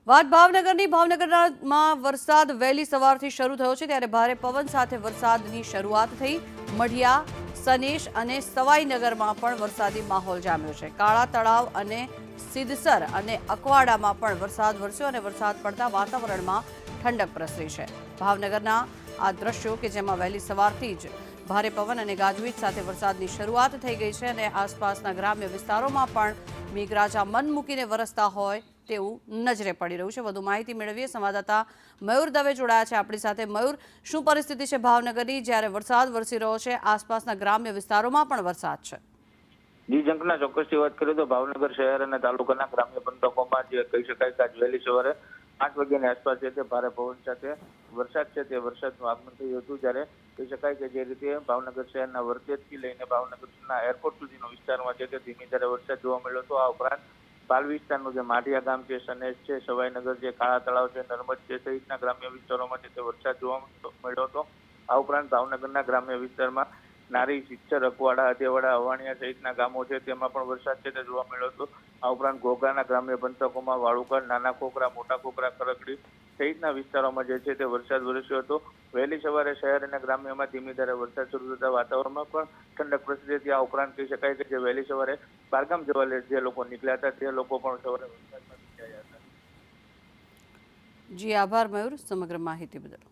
વાત ભાવનગરની ભાવનગરમાં વરસાદ વહેલી સવારથી શરૂ થયો છે ત્યારે ભારે પવન સાથે વરસાદની શરૂઆત થઈ। મઢિયા, સનેશ અને સવાઈનગરમાં પણ વરસાદી માહોલ જામ્યો છે। કાળા તળાવ અને સિદ્ધસર અને અકવાડામાં પણ વરસાદ વરસ્યો અને વરસાદ પડતા વાતાવરણમાં ઠંડક પ્રસરી છે। ભાવનગરના આ દ્રશ્યો કે જેમાં વહેલી સવારથી જ ભારે પવન અને ગાજવીજ સાથે વરસાદની શરૂઆત થઈ ગઈ છે અને આસપાસના ગ્રામ્ય વિસ્તારોમાં પણ મેઘરાજા મન મૂકીને વરસતા હોય તેવું નજરે પડી રહ્યું છે। વધુ માહિતી મેળવીએ સંવાદદાતા મયુર દવે જોડાયા છે આપણી સાથે। મયુર, શું પરિસ્થિતિ છે ભાવનગરની જ્યારે વરસાદ વરસી રહ્યો છે, આસપાસના ગ્રામ્ય વિસ્તારોમાં પણ વરસાદ છે? જી જંકના ચોક્કસથી વાત કરીએ તો ભાવનગર શહેર અને તાલુકાના ગ્રામ્ય પંથકોમાં જે કહી શકાય કે આજ વહેલી સવારે 8 વાગ્યાની આસપાસ છે તે ભારે પવન સાથે વરસાદ છે તે વરસાદનું આગમન થયું હતું। જ્યારે કહી શકાય કે જે રીતે ભાવનગર શહેરના વરતેજથી લઈને ભાવનગરના એરપોર્ટ સુધીનો વિસ્તારમાં છે તે ધીમી ધારે વરસાદ જોવા મળ્યો હતો। આ ઉપરાંત પાલ વિસ્તારનું જે માઢિયા ગામ છે, સનેજ છે, સવાઈનગર છે, કાળા તળાવ છે, નર્મદ છે સહિતના ગ્રામ્ય વિસ્તારોમાં છે તે વરસાદ જોવા મળ્યો હતો। આ ઉપરાંત ભાવનગરના ગ્રામ્ય વિસ્તારમાં નારી, સિચ્છર, અકવાડા, અદેવાડા, અવાણિયા સહિતના ગામો છે તેમાં પણ વરસાદ છે તે જોવા મળ્યો હતો। આ ઉપરાંત ઘોઘાના ગ્રામ્ય પંથકોમાં વાળુકર, નાના ખોખરા, મોટા ખોખરા, ખરકડી સહિતના વિસ્તારોમાં જે છે તે વરસાદ વરસ્યો હતો। વહેલી સવારે શહેર અને ગ્રામ્યમાં ધીમી ધારે વરસાદ શરૂ થતા વાતાવરણમાં પણ ઠંડક પ્રસરી હતી। આ ઉપરાંત કહી શકાય કે જે વહેલી સવારે બહારગામ જવા જે લોકો નીકળ્યા હતા તે લોકો પણ સવારે વરસાદમાં ભીંજાયા હતા। જી આભાર મયુર સમગ્ર માહિતી બદલ।